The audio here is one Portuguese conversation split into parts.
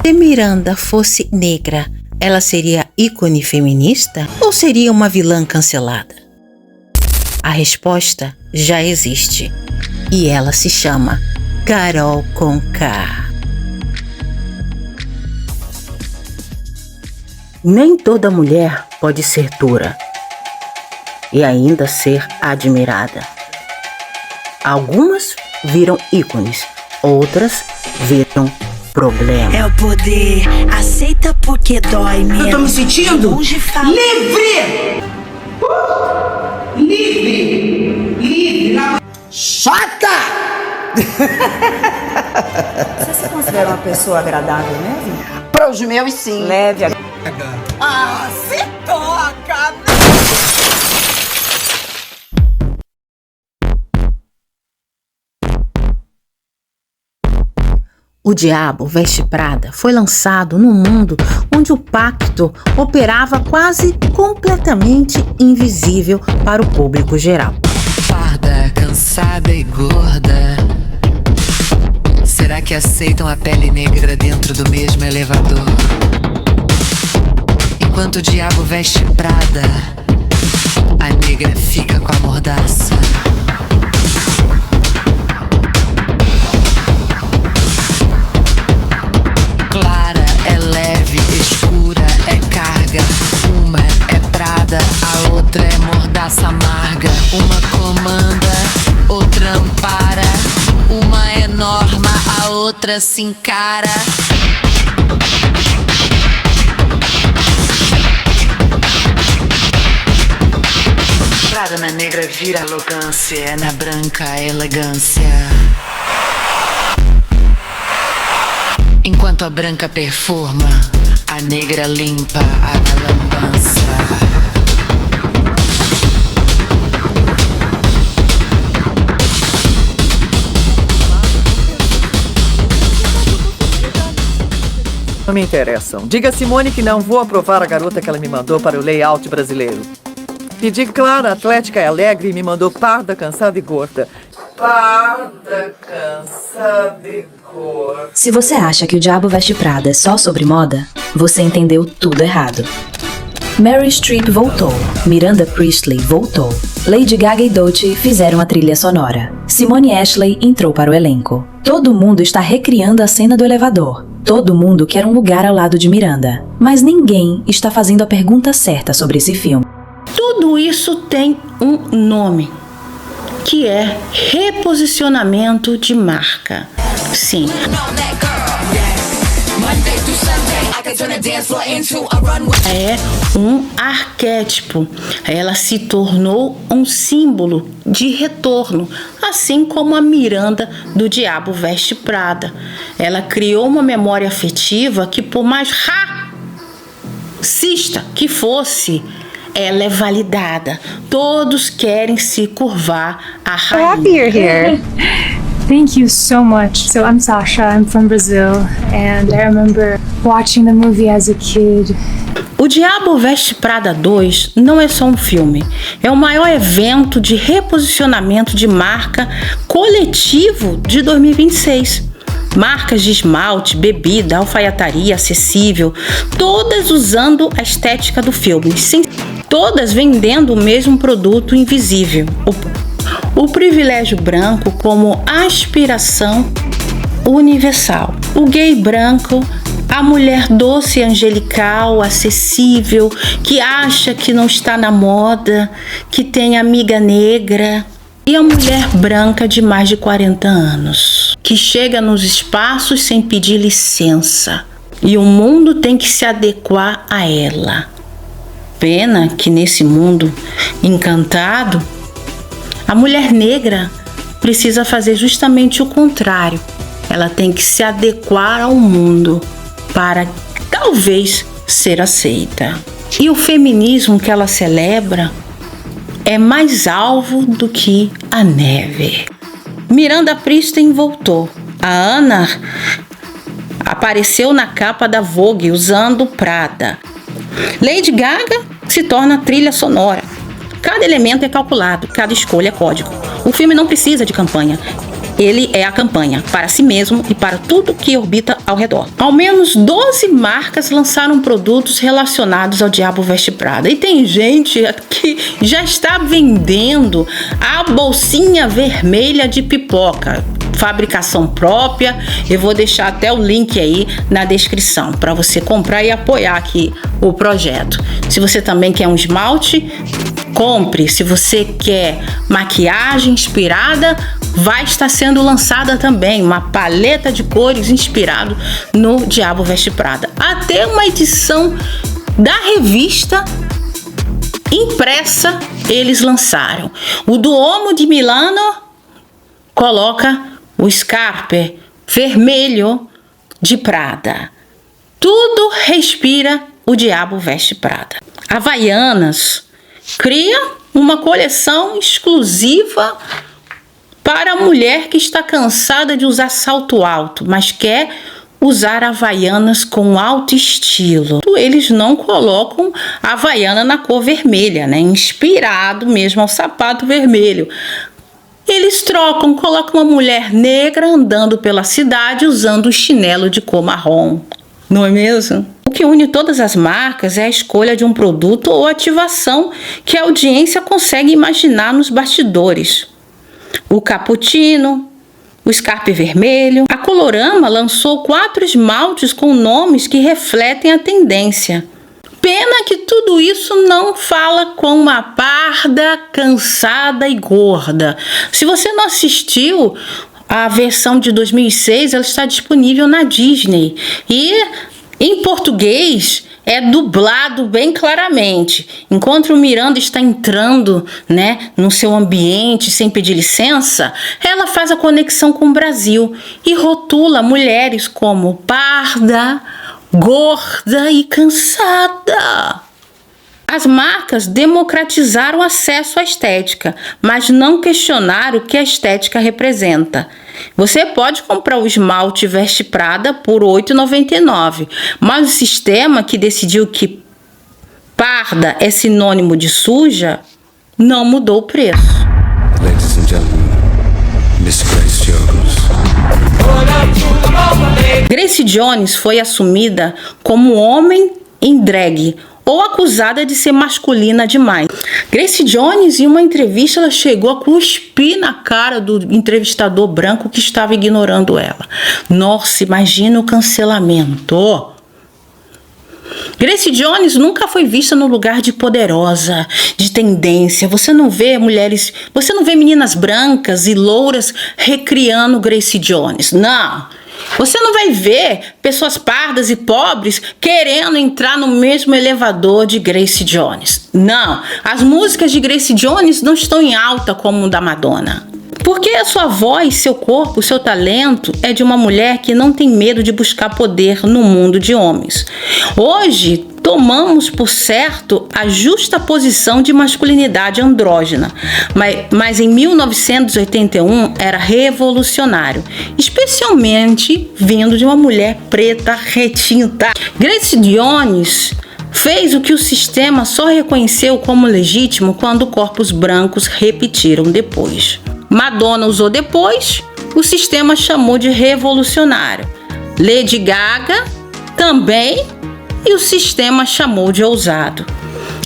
Se Miranda fosse negra, ela seria ícone feminista ou seria uma vilã cancelada? A resposta já existe e ela se chama Carol Conká. Nem toda mulher pode ser dura e ainda ser admirada. Algumas viram ícones, outras viram problema. É o poder, aceita porque dói mesmo. Eu tô me sentindo livre! Livre! Chata! Você se considera uma pessoa agradável mesmo? Para os meus, sim. Leve. Ah, se toca! O Diabo Veste Prada foi lançado num mundo onde o pacto operava quase completamente invisível para o público geral. Parda, cansada e gorda. Será que aceitam a pele negra dentro do mesmo elevador? Enquanto o diabo veste Prada, a negra fica com a mordaça. Clara é leve, escura é carga. Uma é Prada, a outra é mordaça amarga. Uma comanda, outra ampara. Uma é norma, a outra se encara. Prada na negra vira arrogância, na branca a elegância. Enquanto a branca perfuma, a negra limpa a lambança. Não me interessam. Diga a Simone que não vou aprovar a garota que ela me mandou para o layout brasileiro. E diga Clara, atlética e alegre, e me mandou parda, cansada e gorda. Parda, cansada e gorda. Se você acha que o Diabo Veste Prada é só sobre moda, você entendeu tudo errado. Meryl Streep voltou, Miranda Priestley voltou, Lady Gaga e Doechii fizeram a trilha sonora, Simone Ashley entrou para o elenco. Todo mundo está recriando a cena do elevador. Todo mundo quer um lugar ao lado de Miranda. Mas ninguém está fazendo a pergunta certa sobre esse filme. Tudo isso tem um nome, que é reposicionamento de marca. Sim. É um arquétipo. Ela se tornou um símbolo de retorno, assim como a Miranda do Diabo Veste Prada. Ela criou uma memória afetiva que, por mais racista que fosse, ela é validada. Todos querem se curvar à rainha. Happy you're here. Thank you so much. So I'm Sasha, I'm from Brazil, and I remember watching the movie as a kid. O Diabo Veste Prada 2 não é só um filme, é o maior evento de reposicionamento de marca coletivo de 2026. Marcas de esmalte, bebida, alfaiataria acessível, todas usando a estética do filme, todas vendendo o mesmo produto invisível. O privilégio branco como aspiração universal. O gay branco, a mulher doce, angelical, acessível, que acha que não está na moda, que tem amiga negra. E a mulher branca de mais de 40 anos, que chega nos espaços sem pedir licença. E o mundo tem que se adequar a ela. Pena que nesse mundo encantado, a mulher negra precisa fazer justamente o contrário. Ela tem que se adequar ao mundo para talvez ser aceita. E o feminismo que ela celebra é mais alvo do que a neve. Miranda Priestley voltou. A Ana apareceu na capa da Vogue usando Prada. Lady Gaga se torna trilha sonora. Cada elemento é calculado, cada escolha é código. O filme não precisa de campanha. Ele é a campanha para si mesmo e para tudo que orbita ao redor. Ao menos 12 marcas lançaram produtos relacionados ao Diabo Veste Prada. E tem gente que já está vendendo a bolsinha vermelha de pipoca. Fabricação própria. Eu vou deixar até o link aí na descrição para você comprar e apoiar aqui o projeto. Se você também quer um esmalte, compre. Se você quer maquiagem inspirada, vai estar sendo lançada também uma paleta de cores inspirado no Diabo Veste Prada. Até uma edição da revista impressa eles lançaram. O Duomo de Milano coloca o Scarpe vermelho de Prada. Tudo respira o Diabo Veste Prada. Havaianas cria uma coleção exclusiva para a mulher que está cansada de usar salto alto, mas quer usar havaianas com alto estilo. Eles não colocam a havaiana na cor vermelha, né? Inspirado mesmo ao sapato vermelho. Eles trocam, colocam uma mulher negra andando pela cidade usando o chinelo de cor marrom. Não é mesmo? O que une todas as marcas é a escolha de um produto ou ativação que a audiência consegue imaginar nos bastidores. O Cappuccino, o Scarpe vermelho. A Colorama lançou 4 esmaltes com nomes que refletem a tendência. Pena que tudo isso não fala com uma parda, cansada e gorda. Se você não assistiu a versão de 2006, ela está disponível na Disney. E em português é dublado bem claramente. Enquanto o Miranda está entrando, né, no seu ambiente sem pedir licença, ela faz a conexão com o Brasil e rotula mulheres como parda, gorda e cansada. As marcas democratizaram o acesso à estética, mas não questionaram o que a estética representa. Você pode comprar o esmalte Veste Prada por R$ 8,99, mas o sistema que decidiu que parda é sinônimo de suja não mudou o preço. Ladies and gentlemen, Miss Grace Jones. Grace Jones foi assumida como homem em drag ou acusada de ser masculina demais. Grace Jones, em uma entrevista, ela chegou a cuspir na cara do entrevistador branco que estava ignorando ela. Nossa, imagina o cancelamento. Grace Jones nunca foi vista no lugar de poderosa, de tendência. Você não vê meninas brancas e louras recriando Grace Jones. Não. Você não vai ver pessoas pardas e pobres querendo entrar no mesmo elevador de Grace Jones. Não, as músicas de Grace Jones não estão em alta como o da Madonna. Porque a sua voz, seu corpo, seu talento é de uma mulher que não tem medo de buscar poder no mundo de homens. Hoje, tomamos por certo a justa posição de masculinidade andrógena, mas em 1981 era revolucionário, especialmente vindo de uma mulher preta retinta. Grace Jones fez o que o sistema só reconheceu como legítimo quando corpos brancos repetiram depois. Madonna usou depois, o sistema chamou de revolucionário. Lady Gaga também, e o sistema chamou de ousado.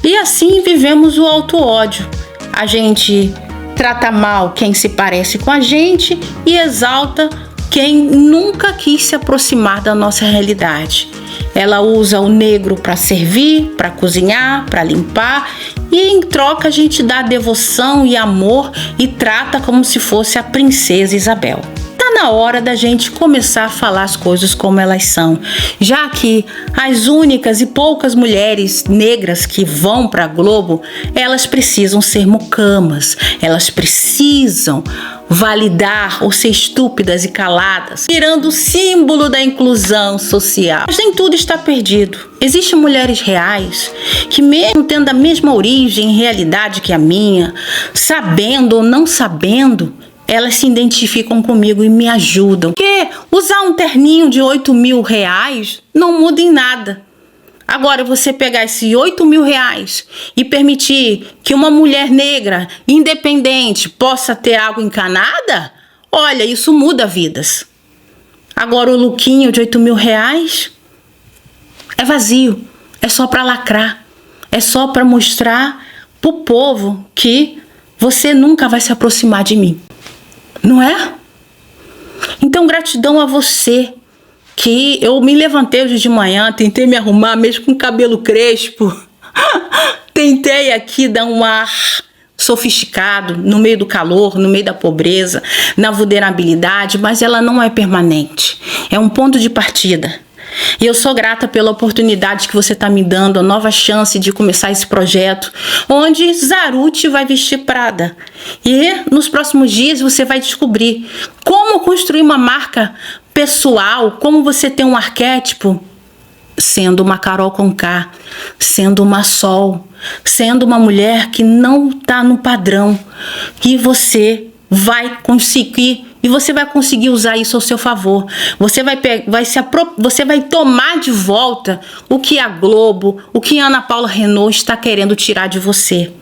E assim vivemos o auto-ódio. A gente trata mal quem se parece com a gente e exalta quem nunca quis se aproximar da nossa realidade. Ela usa o negro para servir, para cozinhar, para limpar, e em troca a gente dá devoção e amor e trata como se fosse a princesa Isabel. Tá na hora da gente começar a falar as coisas como elas são, já que as únicas e poucas mulheres negras que vão para a Globo, elas precisam ser mucamas, elas precisam validar ou ser estúpidas e caladas, virando o símbolo da inclusão social. Mas nem tudo está perdido. Existem mulheres reais que, mesmo tendo a mesma origem e realidade que a minha, sabendo ou não sabendo, elas se identificam comigo e me ajudam. Porque usar um terninho de R$8.000 não muda em nada. Agora, você pegar esses R$8.000 e permitir que uma mulher negra, independente, possa ter água encanada, olha, isso muda vidas. Agora o lookinho de 8 mil reais é vazio, é só para lacrar, é só para mostrar pro povo que você nunca vai se aproximar de mim, não é? Então gratidão a você, que eu me levantei hoje de manhã, tentei me arrumar mesmo com o cabelo crespo, tentei aqui dar um ar sofisticado no meio do calor, no meio da pobreza, na vulnerabilidade, mas ela não é permanente, é um ponto de partida. E eu sou grata pela oportunidade que você está me dando, a nova chance de começar esse projeto, onde Zaruti vai vestir Prada. E nos próximos dias você vai descobrir como construir uma marca pessoal, como você ter um arquétipo, sendo uma Carol Conká, sendo uma Sol, sendo uma mulher que não está no padrão. E você vai conseguir usar isso ao seu favor. Você vai tomar de volta o que a Globo, o que a Ana Paula Renault está querendo tirar de você.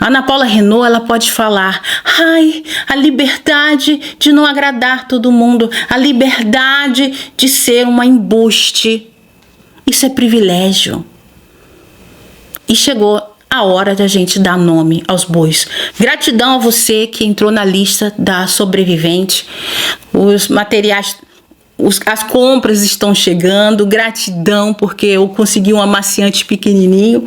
A Ana Paula Renault, ela pode falar: ai, a liberdade de não agradar todo mundo, a liberdade de ser uma embuste. Isso é privilégio. E chegou a hora da gente dar nome aos bois. Gratidão a você que entrou na lista da sobrevivente. Os materiais, as compras estão chegando. Gratidão porque eu consegui um amaciante pequenininho.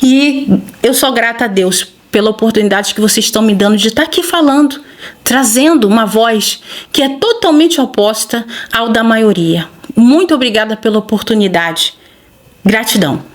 E eu sou grata a Deus pela oportunidade que vocês estão me dando de estar aqui falando, trazendo uma voz que é totalmente oposta ao da maioria. Muito obrigada pela oportunidade. Gratidão.